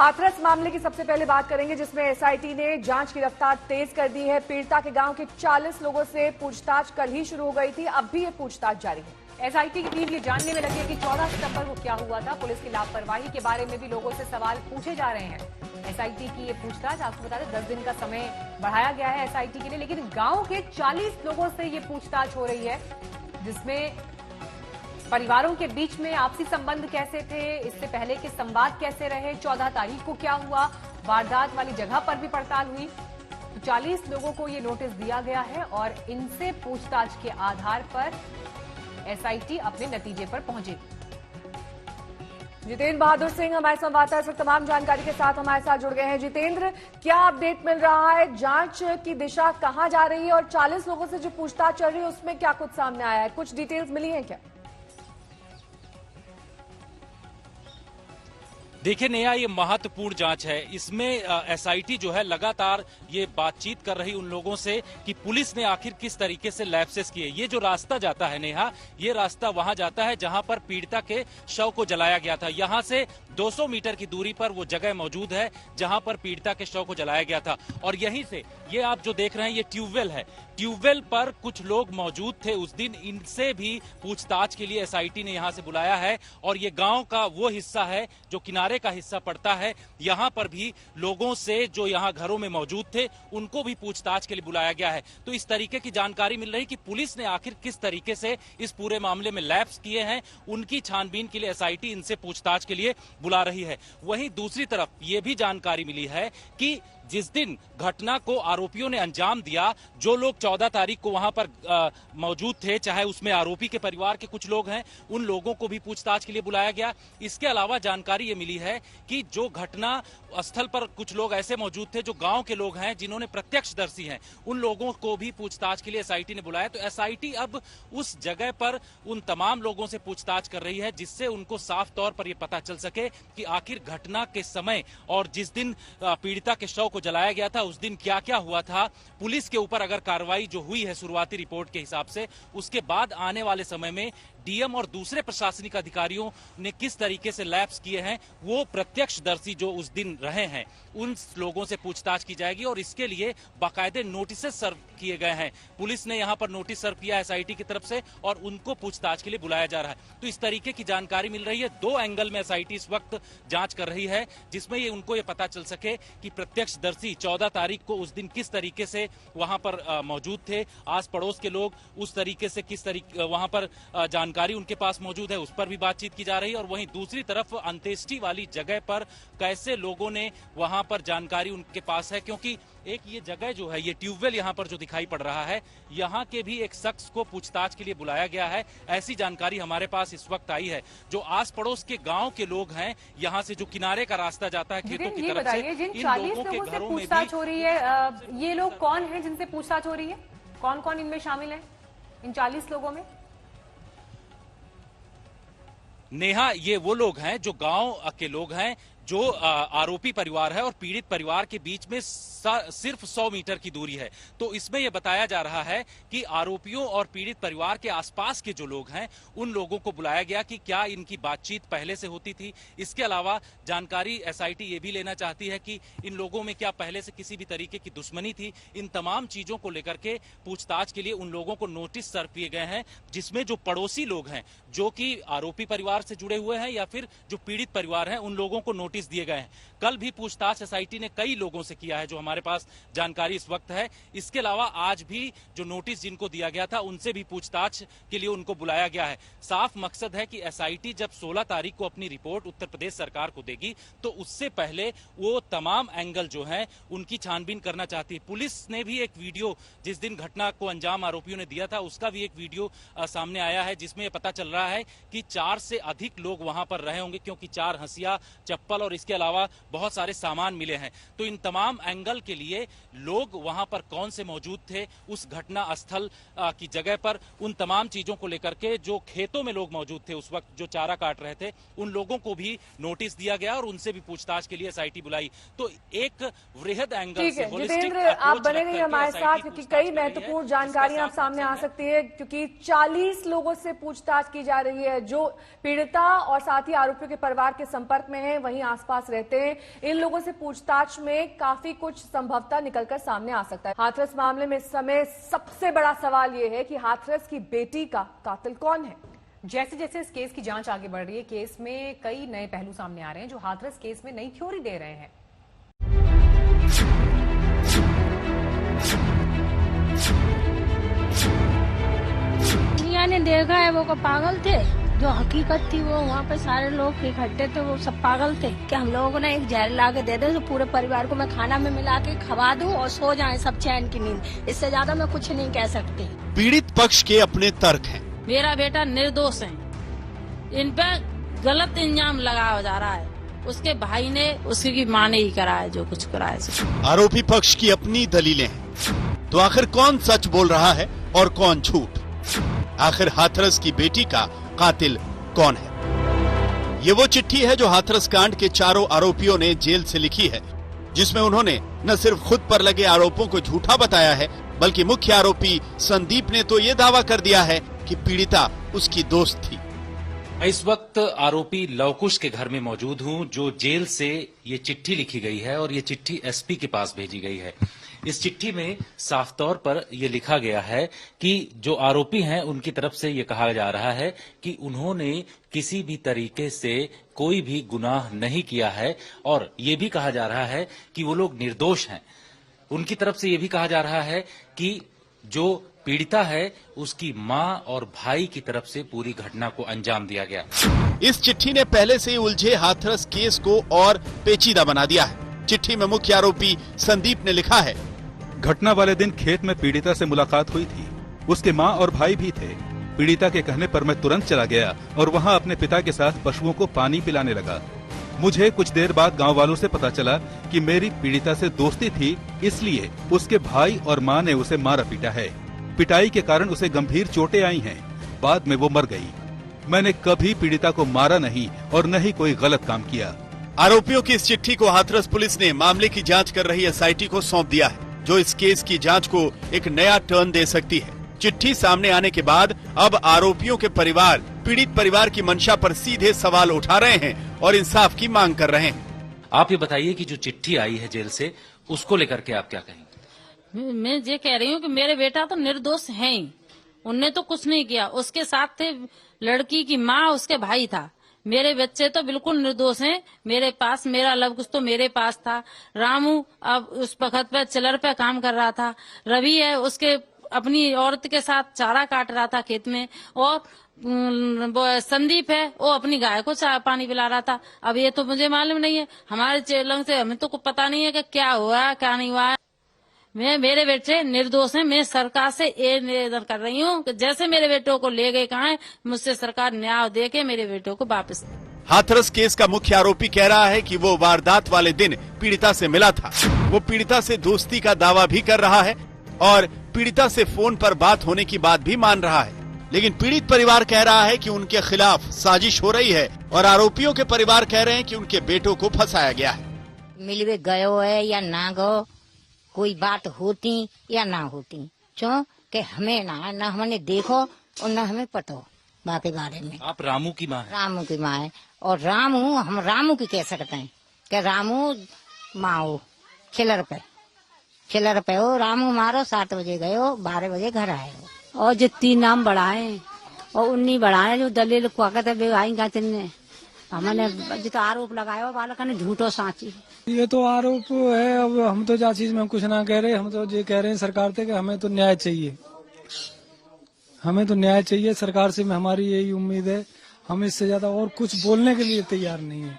हाथरस मामले की सबसे पहले बात करेंगे, जिसमें एसआईटी ने जांच की रफ्तार तेज कर दी है। पीड़िता के गांव के 40 लोगों से पूछताछ कल ही शुरू हो गई थी, अब भी ये पूछताछ जारी है। एसआईटी की टीम ये जानने में लगी है कि 14 सितंबर को क्या हुआ था। पुलिस की लापरवाही के बारे में भी लोगों से सवाल पूछे जा रहे हैं। एसआईटी की ये पूछताछ, आपको बता दें 10 दिन का समय बढ़ाया गया है एसआईटी के लिए, लेकिन गांव के 40 लोगों से ये पूछताछ हो रही है, जिसमें परिवारों के बीच में आपसी संबंध कैसे थे, इससे पहले के संवाद कैसे रहे, 14 तारीख को क्या हुआ, वारदात वाली जगह पर भी पड़ताल हुई। तो 40 लोगों को ये नोटिस दिया गया है और इनसे पूछताछ के आधार पर एसआईटी अपने नतीजे पर पहुंचेगी। जितेंद्र बहादुर सिंह हमारे संवाददाता इस वक्त तमाम जानकारी के साथ हमारे साथ जुड़ गए हैं। जितेंद्र, क्या अपडेट मिल रहा है? जांच की दिशा कहां जा रही है और 40 लोगों से जो पूछताछ चल रही है उसमें क्या कुछ सामने आया है? कुछ डिटेल्स मिली है क्या? देखिए नेहा, ये महत्वपूर्ण जांच है। इसमें एसआईटी जो है लगातार ये बातचीत कर रही उन लोगों से कि पुलिस ने आखिर किस तरीके से लैप्सेस किए। ये जो रास्ता जाता है नेहा, ये रास्ता वहां जाता है जहां पर पीड़िता के शव को जलाया गया था। यहां से 200 मीटर की दूरी पर वो जगह मौजूद है जहां पर पीड़िता के शव को जलाया गया था। और यहीं से ये आप जो देख रहे हैं, ये ट्यूबवेल है। ट्यूबवेल पर कुछ लोग मौजूद थे उस दिन, इनसे भी पूछताछ के लिए एसआईटी ने यहां से बुलाया है। और ये गांव का वो हिस्सा है जो किनारे का हिस्सा पड़ता है। यहां पर भी लोगों से जो यहां घरों में मौजूद थे उनको भी पूछताछ के लिए बुलाया गया है। तो इस तरीके की जानकारी मिल रही कि पुलिस ने आखिर किस तरीके से इस पूरे मामले में लैप्स किए हैं, उनकी छानबीन के लिए एसआईटी इनसे पूछताछ के लिए बुला रही है। वहीं दूसरी तरफ ये भी जानकारी मिली है कि जिस दिन घटना को आरोपियों ने अंजाम दिया, जो लोग 14 तारीख को वहां पर मौजूद थे, चाहे उसमें आरोपी के परिवार के कुछ लोग हैं, उन लोगों को भी पूछताछ के लिए बुलाया गया। इसके अलावा जानकारी ये मिली है कि जो घटना स्थल पर कुछ लोग ऐसे मौजूद थे जो गांव के लोग हैं, जिन्होंने प्रत्यक्षदर्शी हैं, उन लोगों को भी पूछताछ के लिए एसआईटी ने बुलाया। तो एसआईटी अब उस जगह पर उन तमाम लोगों से पूछताछ कर रही है, जिससे उनको साफ तौर पर यह पता चल सके कि आखिर घटना के समय और जिस दिन पीड़िता के शव को जलाया गया था उस दिन क्या क्या हुआ था। पुलिस के ऊपर अगर कार्रवाई जो हुई है शुरुआती रिपोर्ट के हिसाब से, उसके बाद आने वाले समय में डीएम और दूसरे प्रशासनिक अधिकारियों ने किस तरीके से लैप्स किए हैं, वो प्रत्यक्षदर्शी जो उस दिन रहे हैं उन लोगों से पूछताछ की जाएगी। और इसके लिए बाकायदे नोटिस सर्व किए गए हैं। पुलिस ने यहां पर नोटिस सर्व किया एसआईटी की तरफ से और उनको पूछताछ के लिए बुलाया जा रहा है। तो इस तरीके की जानकारी मिल रही है। 2 एंगल में एसआईटी इस वक्त जांच कर रही है, जिसमें ये उनको ये पता चल सके कि प्रत्यक्षदर्शी 14 तारीख को उस दिन किस तरीके से वहां पर मौजूद थे, आस पड़ोस के लोग उस तरीके से किस तरीके वहां पर जानकारी उनके पास मौजूद है, उस पर भी बातचीत की जा रही है। और वहीं दूसरी तरफ अंत्येष्टि वाली जगह पर कैसे लोगों ने वहां पर जानकारी उनके पास है, क्योंकि एक ये जगह जो है, ये ट्यूबवेल यहां पर जो दिखाई पड़ रहा है, यहां के भी एक शख्स को पूछताछ के लिए बुलाया गया है। ऐसी जानकारी हमारे पास इस वक्त आई है। जो आस पड़ोस के गांव के लोग हैं, यहां से जो किनारे का रास्ता जाता है खेतों की तरफ से, जिन इन 40 लोगों के लोगों से घरों में पूछताछ भी हो रही है, ये लोग कौन हैं जिनसे पूछताछ हो रही है? कौन कौन इनमें शामिल है, इन 40 लोगों में? नेहा, ये वो लोग हैं जो गांव के लोग हैं, जो आरोपी परिवार है और पीड़ित परिवार के बीच में सिर्फ 100 मीटर की दूरी है। तो इसमें यह बताया जा रहा है कि आरोपियों और पीड़ित परिवार के आसपास के जो लोग हैं, उन लोगों को बुलाया गया कि क्या इनकी बातचीत पहले से होती थी। इसके अलावा जानकारी एसआईटी ये भी लेना चाहती है कि इन लोगों में क्या पहले से किसी भी तरीके की दुश्मनी थी। इन तमाम चीजों को लेकर के पूछताछ के लिए उन लोगों को नोटिस सर्व किए गए हैं, जिसमें जो पड़ोसी लोग हैं, जो कि आरोपी परिवार से जुड़े हुए हैं या फिर जो पीड़ित परिवार हैं, उन लोगों को नोटिस दिए गए हैं। कल भी पूछताछ एसआईटी ने कई लोगों से किया है, जो हमारे पास जानकारी इस वक्त है। इसके अलावा आज भी जो नोटिस जिनको दिया गया था, उनसे भी पूछताछ के लिए उनको बुलाया गया है। साफ मकसद है कि एसआईटी जब 16 तारीख को अपनी रिपोर्ट उत्तर प्रदेश सरकार को देगी, तो उससे पहले वो तमाम एंगल जो हैं उनकी छानबीन करना चाहती है। पुलिस ने भी एक वीडियो, जिस दिन घटना को अंजाम आरोपियों ने दिया था, उसका भी एक वीडियो सामने आया है, जिसमें यह पता चल रहा है कि 4 से अधिक लोग वहां पर रहे होंगे, क्योंकि 4 हंसिया, चप्पल और इसके अलावा बहुत सारे सामान मिले हैं। तो इन तमाम एंगल के लिए लोग वहां पर कौन से मौजूद थे उस घटना स्थल की जगह पर, उन तमाम चीजों को लेकर के, जो खेतों में लोग मौजूद थे उस वक्त जो चारा काट रहे थे, उन लोगों को भी नोटिस दिया गया और उनसे भी पूछताछ के लिए एसआईटी बुलाई। तो एक वृहद एंगल से जितेंद्र, आप बने रहिए हमारे साथ, क्योंकि कई महत्वपूर्ण जानकारियां आप सामने आ सकती है, क्योंकि 40 लोगों से पूछताछ की जा रही है जो पीड़िता और साथ ही आरोपियों के परिवार के संपर्क में है। वहीं आसपास रहते हैं, इन लोगों से पूछताछ में काफी कुछ संभवतः निकलकर सामने आ सकता है। हाथरस मामले में इस समय सबसे बड़ा सवाल यह है कि हाथरस की बेटी का कातिल कौन है। जैसे जैसे इस केस की जांच आगे बढ़ रही है, केस में कई नए पहलू सामने आ रहे हैं जो हाथरस केस में नई थ्योरी दे रहे हैं। दुनिया ने देखा है वो पागल थे, जो हकीकत थी वो वहाँ पे सारे लोग इकट्ठे थे, वो सब पागल थे कि हम लोगों को ना एक जहर ला के दे दे तो पूरे परिवार को मैं खाना में मिला के खवा दूं और सो जाएं सब चैन की नींद। इससे ज्यादा मैं कुछ नहीं कह सकती। पीड़ित पक्ष के अपने तर्क हैं। मेरा बेटा निर्दोष है, इन पे गलत इल्जाम लगाया जा रहा है। उसके भाई ने, उसकी माँ ने ही कराया जो कुछ कराया। आरोपी पक्ष की अपनी दलीलें हैं। तो आखिर कौन सच बोल रहा है और कौन झूठ? आखिर हाथरस की बेटी का कातिल कौन है? ये वो चिट्ठी है जो हाथरस कांड के चारों आरोपियों ने जेल से लिखी है, जिसमें उन्होंने न सिर्फ खुद पर लगे आरोपों को झूठा बताया है, बल्कि मुख्य आरोपी संदीप ने तो ये दावा कर दिया है कि पीड़िता उसकी दोस्त थी। इस वक्त आरोपी लवकुश के घर में मौजूद हूं, जो जेल से ये चिट्ठी लिखी गई है और ये चिट्ठी एसपी के पास भेजी गई है। इस चिट्ठी में साफ तौर पर यह लिखा गया है कि जो आरोपी हैं उनकी तरफ से ये कहा जा रहा है कि उन्होंने किसी भी तरीके से कोई भी गुनाह नहीं किया है, और ये भी कहा जा रहा है कि वो लोग निर्दोष हैं। उनकी तरफ से ये भी कहा जा रहा है कि जो पीड़िता है उसकी मां और भाई की तरफ से पूरी घटना को अंजाम दिया गया। इस चिट्ठी ने पहले से उलझे हाथरस केस को और पेचीदा बना दिया है। चिट्ठी में मुख्य आरोपी संदीप ने लिखा है, घटना वाले दिन खेत में पीड़िता से मुलाकात हुई थी। उसके माँ और भाई भी थे। पीड़िता के कहने पर मैं तुरंत चला गया और वहाँ अपने पिता के साथ पशुओं को पानी पिलाने लगा। मुझे कुछ देर बाद गांव वालों से पता चला कि मेरी पीड़िता से दोस्ती थी, इसलिए उसके भाई और माँ ने उसे मारा पीटा है। पिटाई के कारण उसे गंभीर चोटें आई हैं। बाद में वो मर गई। मैंने कभी पीड़िता को मारा नहीं और न ही कोई गलत काम किया। आरोपियों की इस चिट्ठी को हाथरस पुलिस ने मामले की जांच कर रही एसआईटी को सौंप दिया है, जो इस केस की जांच को एक नया टर्न दे सकती है। चिट्ठी सामने आने के बाद अब आरोपियों के परिवार पीड़ित परिवार की मंशा पर सीधे सवाल उठा रहे हैं और इंसाफ की मांग कर रहे हैं। आप ये बताइए कि जो चिट्ठी आई है जेल से, उसको लेकर के आप क्या कहेंगे? मैं ये कह रही हूँ कि मेरे बेटा तो निर्दोष है ही, उनने तो कुछ नहीं किया। उसके साथ थे लड़की की माँ, उसके भाई था। मेरे बच्चे तो बिल्कुल निर्दोष हैं। मेरे पास मेरा लव कुछ तो मेरे पास था। रामू अब उस वक्त पे चिलर पे काम कर रहा था। रवि है, उसके अपनी औरत के साथ चारा काट रहा था खेत में। और संदीप है, वो अपनी गाय को पानी पिला रहा था। अब ये तो मुझे मालूम नहीं है, हमारे चेलन से हमें तो कुछ पता नहीं है कि क्या हुआ क्या नहीं हुआ। मेरे बेटे निर्दोष हैं। मैं सरकार से ये निवेदन कर रही हूँ कि जैसे मेरे बेटों को ले गए कहाँ है, मुझसे सरकार न्याय दे के मेरे बेटों को वापस। हाथरस केस का मुख्य आरोपी कह रहा है कि वो वारदात वाले दिन पीड़िता से मिला था। वो पीड़िता से दोस्ती का दावा भी कर रहा है और पीड़िता से फोन पर बात होने की बात भी मान रहा है। लेकिन पीड़ित परिवार कह रहा है कि उनके खिलाफ साजिश हो रही है और आरोपियों के परिवार कह रहे हैं कि उनके बेटों को फंसाया गया है। मिलवे गयो है या ना गयो, कोई बात होती या ना होती, क्यों कि हमें ना हमने देखो और न हमें पता हो बात के बारे में। आप रामू की माँ हैं? रामू की माँ है, और रामू हम रामू की कह सकते हैं कि रामू माँ हो। खिलर पे हो रामू मारो। 7 बजे गए हो, 12 बजे घर आए हो। और जो 3 नाम बढ़ाए और 19 बढ़ाए जो दलील को कहते आई गाते ने हमने जो आरोप लगाया बालक ने झूठो साची। ये तो आरोप है। अब हम तो जा चीज में कुछ ना कह रहे, हम तो ये कह रहे हैं सरकार से कि हमें तो न्याय चाहिए, हमें तो न्याय चाहिए। सरकार से हमारी यही उम्मीद है। हम इससे ज्यादा और कुछ बोलने के लिए तैयार नहीं है।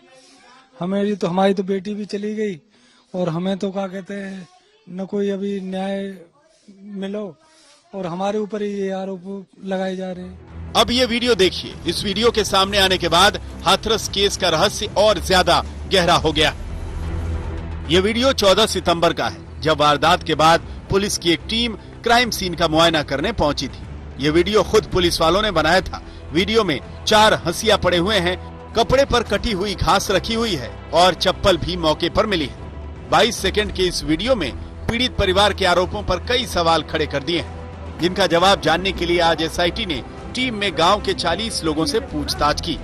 हमारी तो बेटी भी चली गई और हमें तो क्या कहते हैं न कोई अभी न्याय मिलो और हमारे ऊपर ही ये आरोप लगाए जा रहे हैं। अब ये वीडियो देखिए। इस वीडियो के सामने आने के बाद हाथरस केस का रहस्य और ज्यादा गहरा हो गया। ये वीडियो 14 सितंबर का है, जब वारदात के बाद पुलिस की एक टीम क्राइम सीन का मुआयना करने पहुंची थी। ये वीडियो खुद पुलिस वालों ने बनाया था। वीडियो में 4 हंसिया पड़े हुए हैं, कपड़े पर कटी हुई घास रखी हुई है और चप्पल भी मौके पर मिली है। 22 सेकंड के इस वीडियो में पीड़ित परिवार के आरोपों पर कई सवाल खड़े कर दिए हैं, जिनका जवाब जानने के लिए आज एसआईटी ने टीम में गांव के 40 लोगों से पूछताछ की।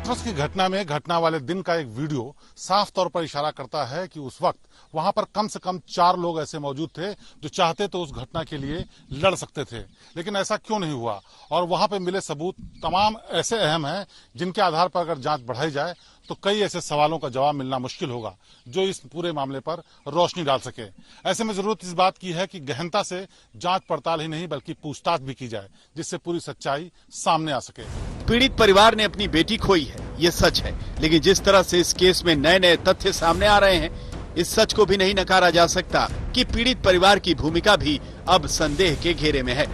हाथरस की घटना में घटना वाले दिन का एक वीडियो साफ तौर पर इशारा करता है कि उस वक्त वहां पर कम से कम 4 लोग ऐसे मौजूद थे जो चाहते तो उस घटना के लिए लड़ सकते थे, लेकिन ऐसा क्यों नहीं हुआ। और वहां पर मिले सबूत तमाम ऐसे अहम हैं जिनके आधार पर अगर जांच बढ़ाई जाए तो कई ऐसे सवालों का जवाब मिलना मुश्किल होगा जो इस पूरे मामले पर रोशनी डाल सके। ऐसे में जरूरत इस बात की है कि गहनता से जांच पड़ताल ही नहीं बल्कि पूछताछ भी की जाए, जिससे पूरी सच्चाई सामने आ सके। पीड़ित परिवार ने अपनी बेटी खोई है, ये सच है, लेकिन जिस तरह से इस केस में नए नए तथ्य सामने आ रहे हैं, इस सच को भी नहीं नकारा जा सकता कि पीड़ित परिवार की भूमिका भी अब संदेह के घेरे में है।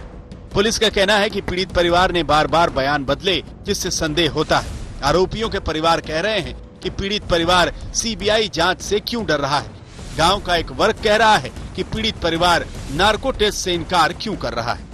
पुलिस का कहना है कि पीड़ित परिवार ने बार बार बयान बदले, जिससे संदेह होता है। आरोपियों के परिवार कह रहे हैं कि पीड़ित परिवार सीबीआई जांच से क्यों डर रहा है। गांव का एक वर्ग कह रहा है कि पीड़ित परिवार नार्को टेस्ट से इनकार क्यों कर रहा है।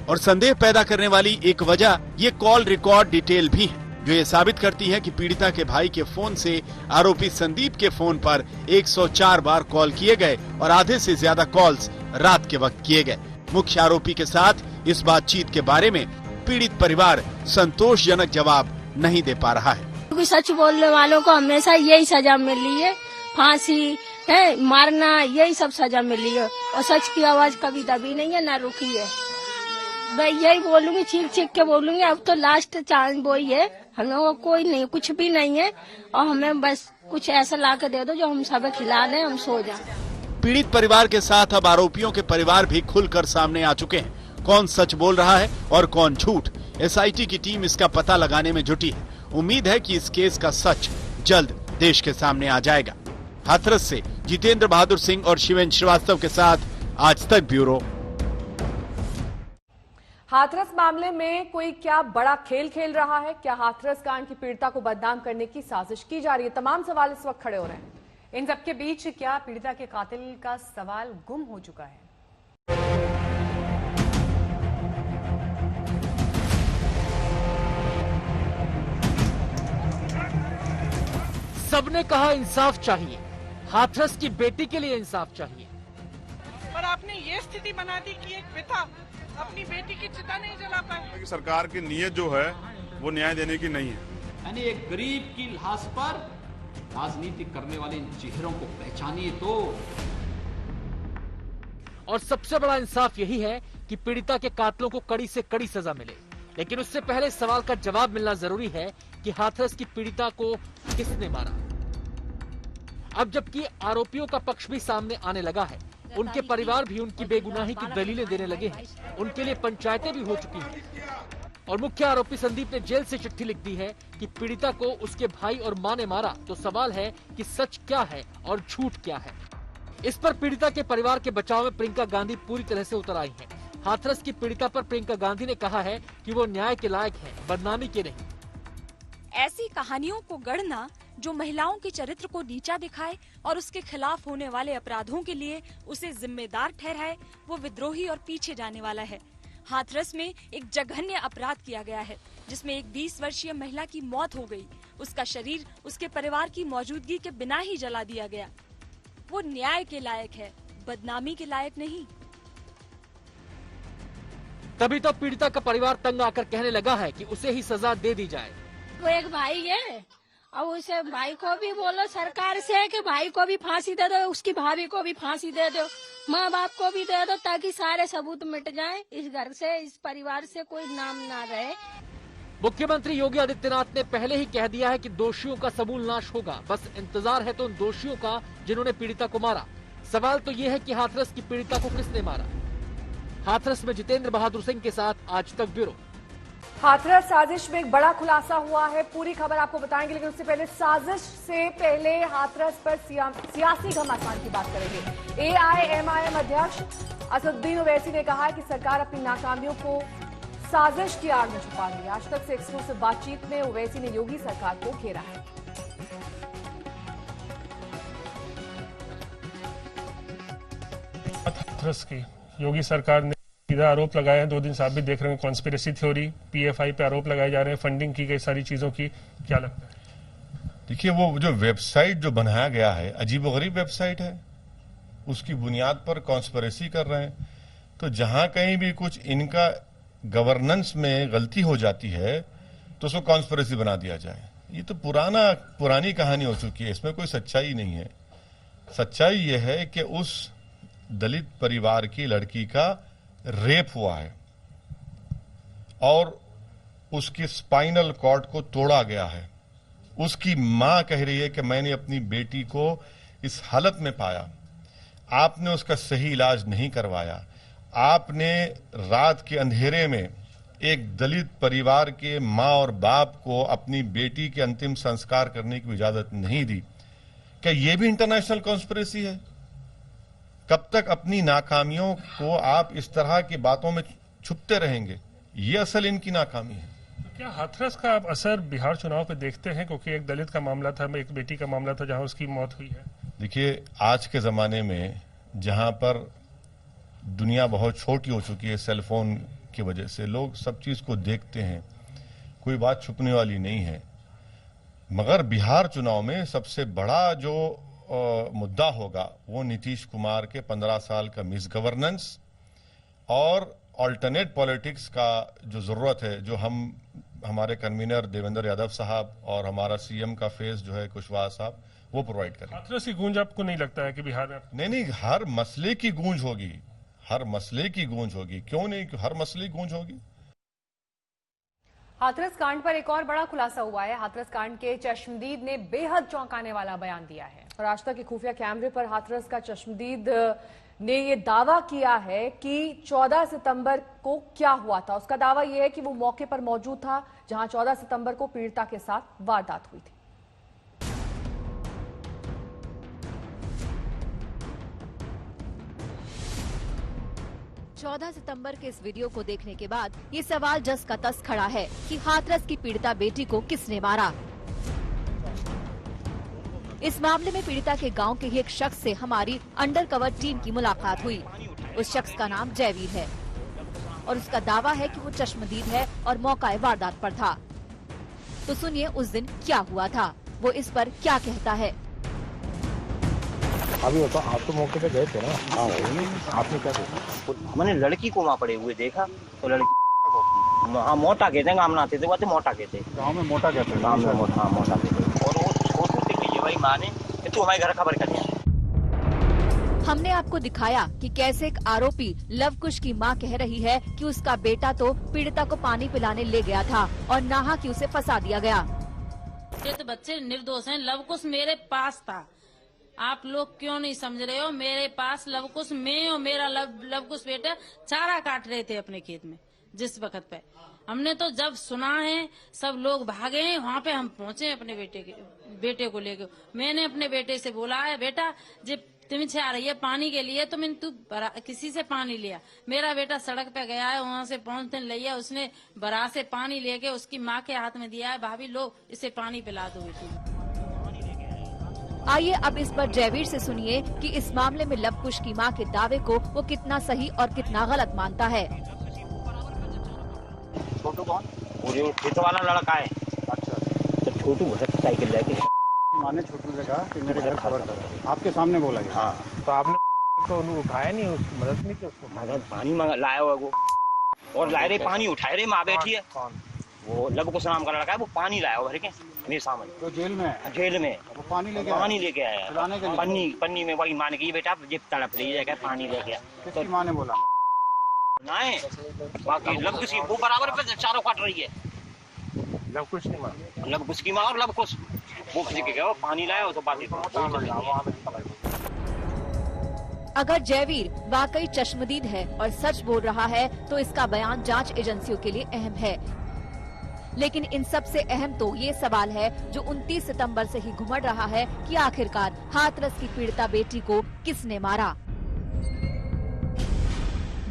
और संदेह पैदा करने वाली एक वजह ये कॉल रिकॉर्ड डिटेल भी है, जो ये साबित करती है कि पीड़िता के भाई के फोन से आरोपी संदीप के फोन पर 104 बार कॉल किए गए और आधे से ज्यादा कॉल्स रात के वक्त किए गए। मुख्य आरोपी के साथ इस बातचीत के बारे में पीड़ित परिवार संतोषजनक जवाब नहीं दे पा रहा है। क्योंकि सच बोलने वालों को हमेशा यही सजा मिली है, फांसी है, मारना, यही सब सजा मिली है। और सच की आवाज कभी दबी नहीं है, ना रुकी है। मैं यही बोलूंगी, चीख चीख के बोलूंगी। अब तो लास्ट चांस वही है, हम लोगों को कोई नहीं, कुछ भी नहीं है। और हमें बस कुछ ऐसा ला के दे दो जो हम सब खिला दें, हम सो जाएं। पीड़ित परिवार के साथ अब आरोपियों के परिवार भी खुलकर सामने आ चुके हैं। कौन सच बोल रहा है और कौन झूठ, एसआईटी की टीम इसका पता लगाने में जुटी है। उम्मीद है कि इस केस का सच जल्द देश के सामने आ जाएगा। हाथरस से जितेंद्र बहादुर सिंह और शिवेंद्र श्रीवास्तव के साथ आज तक ब्यूरो। हाथरस मामले में कोई क्या बड़ा खेल खेल रहा है? क्या हाथरस कांड की पीड़िता को बदनाम करने की साजिश की जा रही है? तमाम सवाल इस वक्त खड़े हो रहे हैं। इन सबके बीच क्या पीड़िता के कातिल का सवाल गुम हो चुका है? सबने कहा इंसाफ चाहिए, हाथरस की बेटी के लिए इंसाफ चाहिए। पर आपने ये स्थिति बना दी कि एक पिता अपनी बेटी की चिता नहीं जला पाए। सरकार की नीयत जो है वो न्याय देने की नहीं है। यानी एक गरीब की लाश पर राजनीति करने वाले इन चेहरों को पहचानिए तो। और सबसे बड़ा इंसाफ यही है कि पीड़िता के कातिलों को कड़ी से कड़ी सजा मिले। लेकिन उससे पहले सवाल का जवाब मिलना जरूरी है कि हाथरस की पीड़िता को किसने मारा। अब जबकि आरोपियों का पक्ष भी सामने आने लगा है, उनके परिवार भी उनकी बेगुनाही की दलीलें देने लगे हैं। उनके लिए पंचायतें भी हो चुकी हैं। और मुख्य आरोपी संदीप ने जेल से चिट्ठी लिख दी है कि पीड़िता को उसके भाई और मां ने मारा। तो सवाल है कि सच क्या है और झूठ क्या है। इस पर पीड़िता के परिवार के बचाव में प्रियंका गांधी पूरी तरह से उतर आई हैं। हाथरस की पीड़िता पर प्रियंका गांधी ने कहा है कि वो न्याय के लायक है, बदनामी के नहीं। ऐसी कहानियों को गढ़ना जो महिलाओं के चरित्र को नीचा दिखाए और उसके खिलाफ होने वाले अपराधों के लिए उसे जिम्मेदार ठहराए, वो विद्रोही और पीछे जाने वाला है। हाथरस में एक जघन्य अपराध किया गया है जिसमें एक 20 वर्षीय महिला की मौत हो गई। उसका शरीर उसके परिवार की मौजूदगी के बिना ही जला दिया गया। वो न्याय के लायक है, बदनामी के लायक नहीं। तभी तो पीड़िता का परिवार तंग आकर कहने लगा है कि उसे ही सजा दे दी जाए। वो एक भाई है, अब उसे भाई को भी बोलो सरकार से कि भाई को भी फांसी दे दो, उसकी भाभी को भी फांसी दे दो, माँ बाप को भी दे दो, ताकि सारे सबूत मिट जाएं। इस घर से, इस परिवार से कोई नाम ना रहे। मुख्यमंत्री योगी आदित्यनाथ ने पहले ही कह दिया है कि दोषियों का समूल नाश होगा। बस इंतजार है तो उन दोषियों का जिन्होंने पीड़िता को मारा। सवाल तो ये है कि हाथरस की पीड़िता को किसने मारा। हाथरस में जितेंद्र बहादुर सिंह के साथ आज तक ब्यूरो। हाथरस साजिश में एक बड़ा खुलासा हुआ है, पूरी खबर आपको बताएंगे, लेकिन उससे पहले साजिश से पहले हाथरस पर सियासी घमासान की बात करेंगे। एआईएमआईएम अध्यक्ष असदुद्दीन ओवैसी ने कहा है कि सरकार अपनी नाकामियों को साजिश की आड़ में छुपा रही है। आज तक से एक्सक्लूसिव बातचीत में ओवैसी ने योगी सरकार को घेरा है। हाथरस की योगी सरकार ने सीधा आरोप लगाए हैं। 2 दिन से आप भी देख रहे हैं, कॉन्स्पिरेसी थ्योरी, पीएफआई पे आरोप लगाए जा रहे हैं, फंडिंग की गई सारी चीजों की। क्या लगता है? देखिए, वो जो वेबसाइट जो बनाया गया है अजीबोगरीब वेबसाइट है, उसकी बुनियाद पर कॉन्स्पिरेसी कर रहे हैं। तो जहां कहीं भी कुछ इनका गवर्नेंस में गलती हो जाती है तो उसको कॉन्स्पिरेसी बना दिया जाए। ये तो पुरानी कहानी हो चुकी है, इसमें कोई सच्चाई नहीं है। सच्चाई यह है कि उस दलित परिवार की लड़की का रेप हुआ है और उसकी स्पाइनल कॉर्ड को तोड़ा गया है। उसकी मां कह रही है कि मैंने अपनी बेटी को इस हालत में पाया, आपने उसका सही इलाज नहीं करवाया, आपने रात के अंधेरे में एक दलित परिवार के मां और बाप को अपनी बेटी के अंतिम संस्कार करने की इजाजत नहीं दी। क्या यह भी इंटरनेशनल कॉन्स्पिरेसी है? कब तक अपनी नाकामियों को आप इस तरह की बातों में छुपते रहेंगे? ये असल इनकी नाकामी है। क्या हाथरस का आप असर बिहार चुनाव पे देखते हैं? क्योंकि एक दलित का मामला था, एक बेटी का मामला था जहां उसकी मौत हुई है। देखिए, आज के जमाने में जहां पर दुनिया बहुत छोटी हो चुकी है सेलफोन की वजह से, लोग सब चीज को देखते हैं, कोई बात छुपने वाली नहीं है। मगर बिहार चुनाव में सबसे बड़ा जो मुद्दा होगा वो नीतीश कुमार के 15 साल का मिस गवर्नेंस और ऑल्टरनेट पॉलिटिक्स का जो जरूरत है, जो हमारे कन्वीनर देवेंद्र यादव साहब और हमारा सीएम का फेस जो है कुशवाहा साहब, वो प्रोवाइड करें। हाथरस की गूंज आपको नहीं लगता है कि बिहार में? नहीं, हर मसले की गूंज होगी, हर मसले की गूंज होगी। क्यों नहीं, हर मसले की गूंज होगी। हाथरस कांड पर एक और बड़ा खुलासा हुआ है। हाथरस कांड के चश्मदीद ने बेहद चौंकाने वाला बयान दिया है। और आज तक के खुफिया कैमरे पर हाथरस का चश्मदीद ने ये दावा किया है कि 14 सितंबर को क्या हुआ था। उसका दावा यह है कि वो मौके पर मौजूद था जहां 14 सितंबर को पीड़िता के साथ वारदात हुई थी। चौदह सितंबर के इस वीडियो को देखने के बाद ये सवाल जस का तस खड़ा है कि हाथरस की पीड़िता बेटी को किसने मारा। इस मामले में पीड़िता के गांव के ही एक शख्स से हमारी अंडरकवर टीम की मुलाकात हुई। उस शख्स का नाम जयवीर है और उसका दावा है कि वो चश्मदीद है और मौका वारदात पर था। तो सुनिए उस दिन क्या हुआ था, वो इस पर क्या कहता है। अभी बताओ, आप तो मौके पे गए थे ना? हाँ, आपने क्या देखा? मैंने लड़की को वहाँ पड़े हुए देखा तो लड़की हाँ मोटा कहते हैं, गाँव आते थे वो मोटा कहते हैं, गाँव में मोटा कहते हैं, गाँव में मोटा कहते हैं। और वो छोटू से कही भाई माँ ने कि तू हमारे घर खबर कर। हमने आपको दिखाया कि कैसे एक आरोपी लवकुश की मां कह रही है कि उसका बेटा तो पीड़िता को पानी पिलाने ले गया था और नाहा कि उसे फंसा दिया गया। ये तो बच्चे निर्दोष हैं। लवकुश मेरे पास था, आप लोग क्यों नहीं समझ रहे हो? मेरे पास लवकुश, मैं और मेरा लवकुश बेटा चारा काट रहे थे अपने खेत में। जिस वक्त पे हमने तो जब सुना है सब लोग भागे हैं, वहाँ पे हम पहुँचे अपने बेटे को लेकर। मैंने अपने बेटे से बोला है, बेटा जब तुम से आ रही है पानी के लिए तो मैंने तू किसी से पानी लिया। मेरा बेटा सड़क पे गया है, वहाँ से पहुँचते लिया, उसने बरा से पानी लेके उसकी माँ के हाथ में दिया है, भाभी लो इसे पानी पिला दो बेटी। आइए अब इस पर जयवीर से सुनिए कि इस मामले में लवकुश की मां के दावे को वो कितना सही और कितना गलत मानता है। छोटू कौन? वो खेत वाला लड़का है। अच्छा, तो छोटू मोटरसाइकिल लेके माँ ने छोटू से कहा कि मेरे घर खबर करो, आपके सामने बोला गया। हाँ, तो आपने तो उठाया नहीं, उसकी मदद नहीं की उसको? मदद पानी लाया हुआ वो, और लाए रे पानी उठाए रे, माँ बैठी है। कौन? वो लवकुश नाम का लड़का है, वो पानी लाया हुआ भर के मेरे सामने। तो जेल में? जेल में वो पानी लेके आया, पन्नी में। वही मान की बेटा ये तड़प रही है, पानी लेके। किसकी माँ ने बोला? नहीं, बाकी लवकुश वो बराबर पे चारों काट रही है। लवकुश की माँ? लवकुश की माँ और लवकुश वो गया, पानी लाया तो बात। अगर जयवीर वाकई चश्मदीद है और सच बोल रहा है तो इसका बयान जांच एजेंसियों के लिए अहम है। लेकिन इन सब से अहम तो ये सवाल है जो 29 सितंबर से ही घुमड़ रहा है कि आखिरकार हाथरस की पीड़िता बेटी को किसने मारा।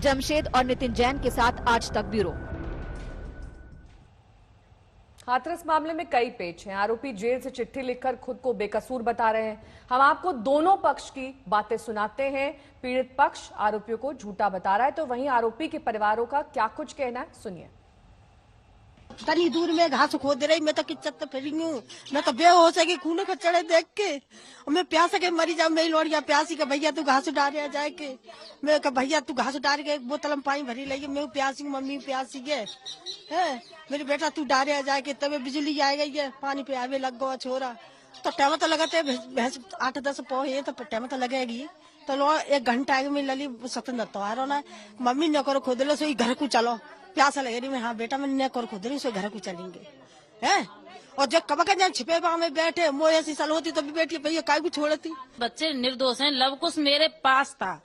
जमशेद और नितिन जैन के साथ आज तक ब्यूरो। हाथरस मामले में कई पेच हैं। आरोपी जेल से चिट्ठी लिखकर खुद को बेकसूर बता रहे हैं। हम आपको दोनों पक्ष की बातें सुनाते हैं। पीड़ित पक्ष आरोपियों को झूठा बता रहा है, तो वहीं आरोपी के परिवारों का क्या कुछ कहना है, सुनिए। तनी दूर में घास खोद रही, मैं तो किच्चत फिर हूँ, मैं तो बेहोश है कि खून को चढ़े देख के, और मैं प्यास के मरी जाऊँ। मेरी लोड़िया प्यासी के भैया तू घास डाल जाए के, मैं कहा भैया तू घास डाल के एक बोतल में पानी भरी लगी, मैं प्यासी हूँ, मम्मी प्यासी है मेरे बेटा तू डाल जाए के, तब बिजली आ गई है, पानी पे आवे लग गो छोरा, तो टाइम तो लगाते भैंस 8-10 पौ है तो टाइम तो लगेगी, तो लो 1 घंटा में लली सतन तो आ रहा मम्मी न करो खुद लो सो घर को चलो, प्यास लगे रही मैं, हाँ बेटा मैं न करो खुद सो घर को चलेंगे है। और जब कब का छिपे पाँव में बैठे मोह ऐसी साल होती तो भी बेटी भैया काय को छोड़ती। बच्चे निर्दोष हैं। लवकुश मेरे पास था,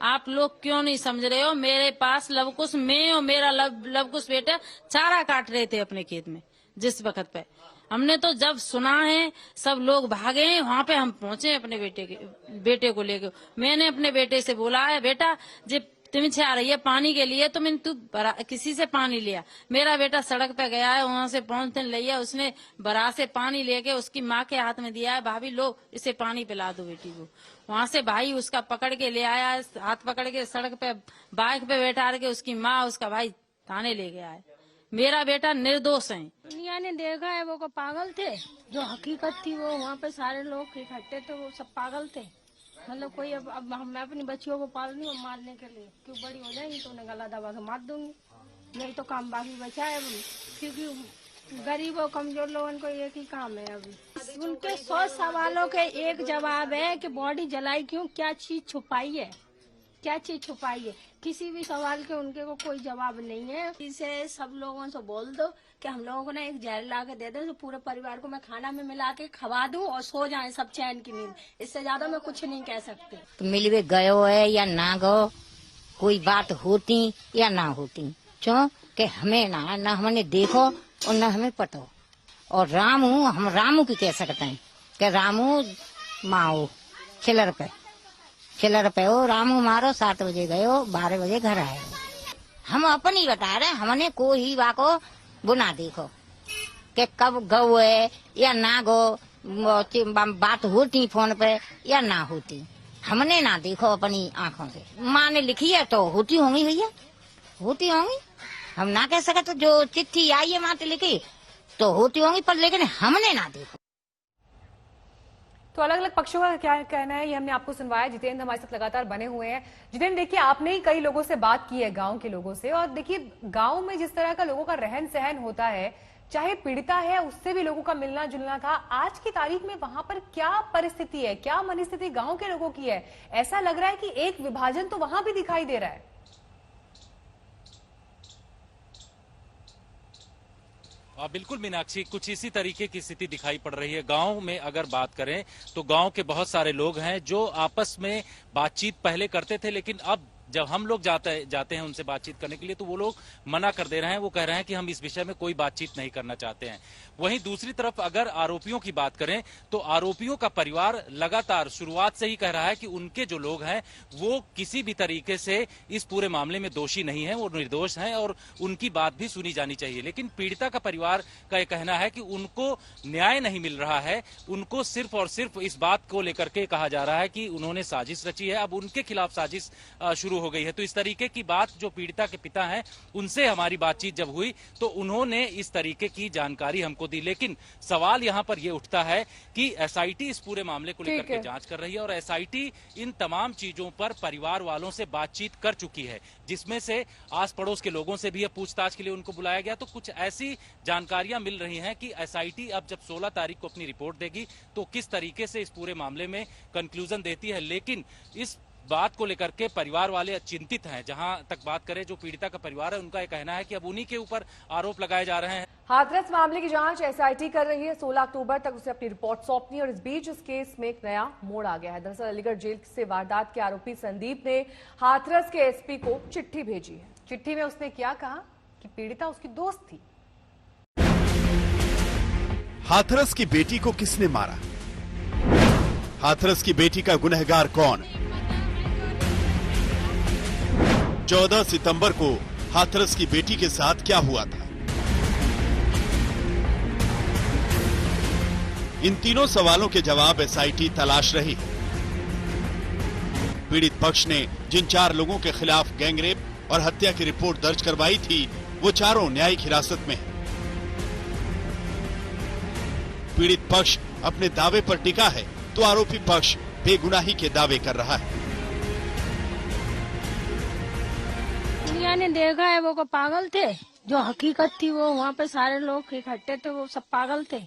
आप लोग क्यों नहीं समझ रहे हो? मेरे पास लवकुश, मैं और मेरा लवकुश बेटा चारा काट रहे थे अपने खेत में। जिस वक्त पे हमने तो जब सुना है सब लोग भागे हैं, वहाँ पे हम पहुँचे अपने बेटे को लेके। मैंने अपने बेटे से बोला है बेटा जब तुम आ रही है पानी के लिए तो मैंने तू किसी से पानी लिया। मेरा बेटा सड़क पे गया है, वहाँ से पहुँचने लिया, उसने बरा से पानी लेके उसकी माँ के हाथ में दिया है, भाभी लो इसे पानी पिला दो बेटी को। वहाँ से भाई उसका पकड़ के ले आया, हाथ पकड़ के सड़क पे बाइक पे बैठा के उसकी माँ उसका भाई थाने ले गया है। मेरा बेटा निर्दोष है। दुनिया ने देखा है वो को पागल थे, जो हकीकत थी वो वहाँ पे सारे लोग इकट्ठे थे, वो सब पागल थे। मतलब कोई अब मैं अपनी बच्चियों को पाल रही हूँ मारने के लिए, क्यों बड़ी हो जाएगी तो उन्हें गला दबा के मार दूंगी, नहीं तो काम बाकी बचा है, क्योंकि गरीब और कमजोर लोगों को एक ही काम है। अभी उनके 100 सवालों के एक जवाब है कि बॉडी जलाई क्यों, क्या चीज छुपाई है, क्या चीज छुपाई है। किसी भी सवाल के उनके को कोई जवाब नहीं है। इसे सब लोगों से बोल दो कि हम लोगों को ना एक जहर ला के दे दे, तो पूरे परिवार को मैं खाना में मिला के खवा दूं और सो जाएं सब चैन की नींद। इससे ज्यादा मैं कुछ नहीं कह सकती। तो मिलवे गयो है या ना गयो, कोई बात होती या ना होती, क्यों कि हमें ना हमने देखो और न हमें पतो। और रामू हम रामू की कह सकते हैं कि रामू माओ खिलर पे हो, रामू मारो 7 बजे गयो 12 बजे घर आए। हम अपनी बता रहे, हमने कोई वाको बुना देखो कि कब गो है या ना गो, बात होती फोन पे या ना होती, हमने ना देखो अपनी आंखों से। माँ ने लिखी है तो होती होंगी भैया, होती होंगी, हम ना कह सकते। जो चिट्ठी आई है माँ ने लिखी तो होती होंगी, पर लेकिन हमने ना देखो। तो अलग अलग पक्षों का क्या कहना है ये हमने आपको सुनवाया। जितेंद्र हमारे साथ लगातार बने हुए हैं। जितेंद्र देखिए, आपने ही कई लोगों से बात की है, गांव के लोगों से, और देखिए गांव में जिस तरह का लोगों का रहन सहन होता है, चाहे पीड़िता है उससे भी लोगों का मिलना जुलना था, आज की तारीख में वहां पर क्या परिस्थिति है, क्या मनस्थिति गांव के लोगों की है? ऐसा लग रहा है कि एक विभाजन तो वहां भी दिखाई दे रहा है। बिल्कुल मीनाक्षी, कुछ इसी तरीके की स्थिति दिखाई पड़ रही है। गांव में अगर बात करें तो गांव के बहुत सारे लोग हैं जो आपस में बातचीत पहले करते थे, लेकिन अब जब हम लोग जाते हैं उनसे बातचीत करने के लिए तो वो लोग मना कर दे रहे हैं। वो कह रहे हैं कि हम इस विषय में कोई बातचीत नहीं करना चाहते हैं। वहीं दूसरी तरफ अगर आरोपियों की बात करें तो आरोपियों का परिवार लगातार शुरुआत से ही कह रहा है कि उनके जो लोग हैं वो किसी भी तरीके से इस पूरे मामले में दोषी नहीं है, वो निर्दोष हैं और उनकी बात भी सुनी जानी चाहिए। लेकिन पीड़िता का परिवार का यह कहना है कि उनको न्याय नहीं मिल रहा है, उनको सिर्फ और सिर्फ इस बात को लेकर के कहा जा रहा है कि उन्होंने साजिश रची है, अब उनके खिलाफ साजिश शुरू हो गई है। तो इस तरीके की बात जो पीड़िता के पिता हैं उनसे हमारी बातचीत जब हुई तो उन्होंने इस तरीके की जानकारी हमको दी। लेकिन सवाल यहां पर यह उठता है कि एसआईटी इस पूरे मामले को लेकर के जांच कर रही है और एसआईटी इन तमाम चीजों पर परिवार वालों से बातचीत कर चुकी है, जिसमें से आस पड़ोस के लोगों से भी पूछताछ के लिए उनको बुलाया गया। तो कुछ ऐसी जानकारियां मिल रही हैं कि एसआईटी अब जब 16 तारीख को अपनी रिपोर्ट देगी तो किस तरीके से इस पूरे मामले में कंक्लूजन देती है। लेकिन इस बात को लेकर के परिवार वाले चिंतित हैं। जहां तक बात करें जो पीड़िता का परिवार है उनका यह कहना है कि अब उन्हीं के ऊपर आरोप लगाए जा रहे हैं। हाथरस मामले की जांच एसआईटी कर रही है, 16 अक्टूबर तक उसे अपनी रिपोर्ट सौंपनी और इस बीच इस केस में एक नया मोड़ आ गया है। दरअसल अलीगढ़ जेल से वारदात के आरोपी संदीप ने हाथरस के एसपी को चिट्ठी भेजी है। चिट्ठी में उसने क्या कहा कि पीड़िता उसकी दोस्त थी। हाथरस की बेटी को किसने मारा? हाथरस की बेटी का गुनहगार कौन? 14 सितंबर को हाथरस की बेटी के साथ क्या हुआ था? इन तीनों सवालों के जवाब एसआईटी तलाश रही है। पीड़ित पक्ष ने जिन 4 लोगों के खिलाफ गैंगरेप और हत्या की रिपोर्ट दर्ज करवाई थी वो चारों न्यायिक हिरासत में हैं। पीड़ित पक्ष अपने दावे पर टिका है तो आरोपी पक्ष बेगुनाही के दावे कर रहा है। दुनिया ने देखा है वो को पागल थे, जो हकीकत थी वो वहाँ पे सारे लोग इकट्ठे थे, वो सब पागल थे।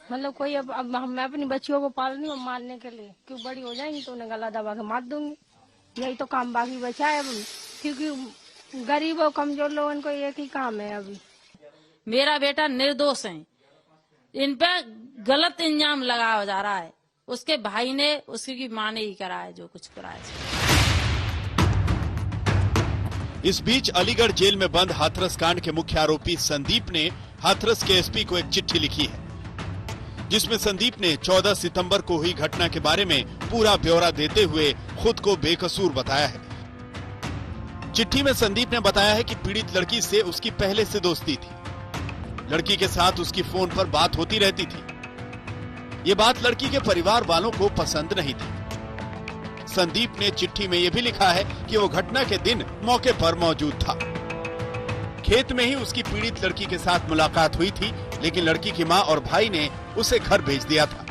मतलब कोई अब मैं अपनी बच्चियों को पाल रही हूँ मारने के लिए, क्यों बड़ी हो जाएंगी तो उन्हें गला दबा के मार दूंगी, यही तो काम बाकी बचा है। क्योंकि गरीब और कमजोर लोगों को एक ही काम है। अभी मेरा बेटा निर्दोष है, इन पे गलत इल्जाम लगाया जा रहा है। उसके भाई ने, उसकी माँ ने ही कराया जो कुछ कराया। इस बीच अलीगढ़ जेल में बंद हाथरस कांड के मुख्य आरोपी संदीप ने हाथरस के एसपी को एक चिट्ठी लिखी है, जिसमें संदीप ने 14 सितंबर को हुई घटना के बारे में पूरा ब्यौरा देते हुए खुद को बेकसूर बताया है। चिट्ठी में संदीप ने बताया है कि पीड़ित लड़की से उसकी पहले से दोस्ती थी, लड़की के साथ उसकी फोन पर बात होती रहती थी। ये बात लड़की के परिवार वालों को पसंद नहीं थी। संदीप ने चिट्ठी में यह भी लिखा है कि वो घटना के दिन मौके पर मौजूद था। खेत में ही उसकी पीड़ित लड़की के साथ मुलाकात हुई थी, लेकिन लड़की की मां और भाई ने उसे घर भेज दिया था।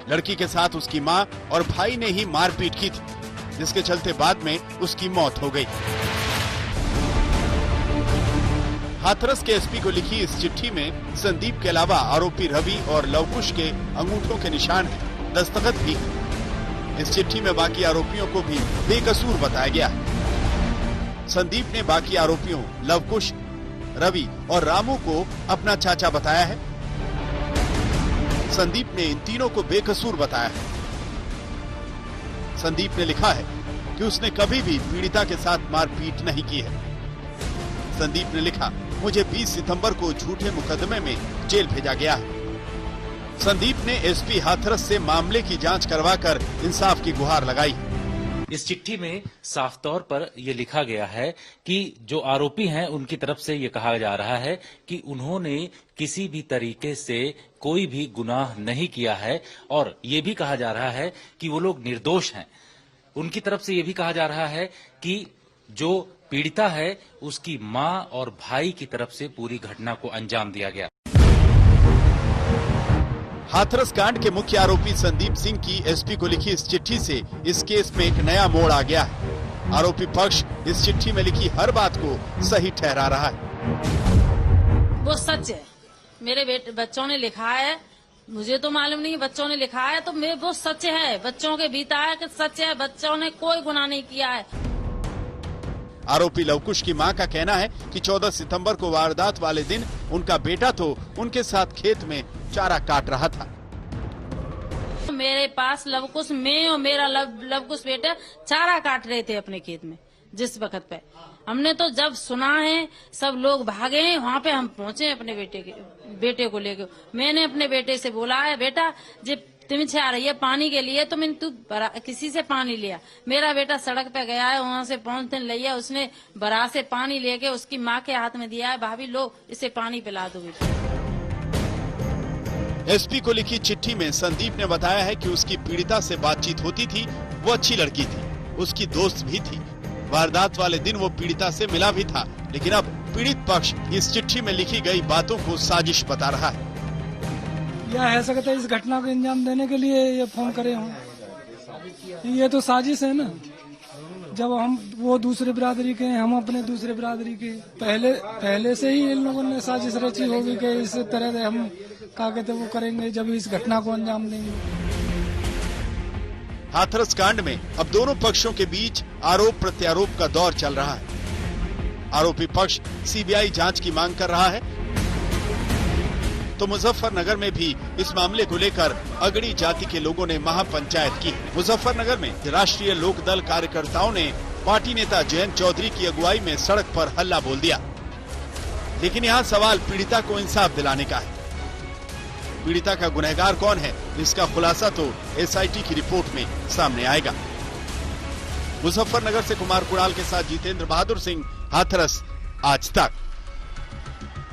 लड़की के साथ उसकी मां और भाई ने ही मारपीट की थी, जिसके चलते बाद में उसकी मौत हो गई। हाथरस के एसपी को लिखी इस चिट्ठी में संदीप के अलावा आरोपी रवि और लवकुश के अंगूठों के निशान हैं, दस्तखत भी है। इस चिट्ठी में बाकी आरोपियों को भी बेकसूर बताया गया है। संदीप ने बाकी आरोपियों लवकुश, रवि और रामू को अपना चाचा बताया है। संदीप ने इन तीनों को बेकसूर बताया है। संदीप ने लिखा है कि उसने कभी भी पीड़िता के साथ मारपीट नहीं की है। संदीप ने लिखा, मुझे 20 सितंबर को झूठे मुकदमे में जेल भेजा गया है। संदीप ने एसपी हाथरस से मामले की जांच करवाकर इंसाफ की गुहार लगाई। इस चिट्ठी में साफ तौर पर यह लिखा गया है कि जो आरोपी हैं उनकी तरफ से ये कहा जा रहा है कि उन्होंने किसी भी तरीके से कोई भी गुनाह नहीं किया है, और ये भी कहा जा रहा है कि वो लोग निर्दोष हैं। उनकी तरफ से ये भी कहा जा रहा है कि जो पीड़िता है उसकी मां और भाई की तरफ से पूरी घटना को अंजाम दिया गया। हाथरस कांड के मुख्य आरोपी संदीप सिंह की एसपी को लिखी इस चिट्ठी से इस केस में एक नया मोड़ आ गया है। आरोपी पक्ष इस चिट्ठी में लिखी हर बात को सही ठहरा रहा है। वो सच है, मेरे बच्चों ने लिखा है, मुझे तो मालूम नहीं, बच्चों ने लिखा है तो वो सच है, बच्चों के बीता है कि सच है, बच्चों ने कोई गुनाह नहीं किया है। आरोपी लवकुश की मां का कहना है कि 14 सितंबर को वारदात वाले दिन उनका बेटा तो उनके साथ खेत में चारा काट रहा था। मेरे पास लवकुश, मैं और मेरा लवकुश बेटा चारा काट रहे थे अपने खेत में। जिस वक्त पे हमने तो जब सुना है सब लोग भागे हैं, वहाँ पे हम पहुँचे अपने बेटे को लेकर। मैंने अपने बेटे से बोला है, बेटा जब तुम से आ रही है पानी के लिए तो मैंने किसी से पानी लिया। मेरा बेटा सड़क पे गया है, वहाँ से पॉलिथीन लिया, उसने बरा से पानी लेके उसकी माँ के हाथ में दिया है, भाभी लो इसे पानी पिला दो। एसपी को लिखी चिट्ठी में संदीप ने बताया है कि उसकी पीड़िता से बातचीत होती थी, वो अच्छी लड़की थी, उसकी दोस्त भी थी। वारदात वाले दिन वो पीड़िता से मिला भी था, लेकिन अब पीड़ित पक्ष इस चिट्ठी में लिखी गई बातों को साजिश बता रहा है। या है सकता है इस घटना को अंजाम देने के लिए ये फोन करे हों। ये तो साजिश है ना, जब हम वो दूसरे बिरादरी के हैं, हम अपने दूसरे बिरादरी के, पहले से ही इन लोगों ने साजिश रची होगी कि इस तरह से हम क्या कहते वो करेंगे जब इस घटना को अंजाम देंगे। हाथरस कांड में अब दोनों पक्षों के बीच आरोप प्रत्यारोप का दौर चल रहा है। आरोपी पक्ष सीबीआई जांच की मांग कर रहा है, तो मुजफ्फरनगर में भी इस मामले को लेकर अगड़ी जाति के लोगों ने महापंचायत की। मुजफ्फरनगर में राष्ट्रीय लोकदल कार्यकर्ताओं ने पार्टी नेता जयंत चौधरी की अगुवाई में सड़क पर हल्ला बोल दिया। लेकिन यहाँ सवाल पीड़िता को इंसाफ दिलाने का है। पीड़िता का गुनहगार कौन है, इसका खुलासा तो एसआईटी की रिपोर्ट में सामने आएगा। मुजफ्फरनगर से कुमार कुणाल के साथ जितेंद्र बहादुर सिंह, हाथरस, आज तक।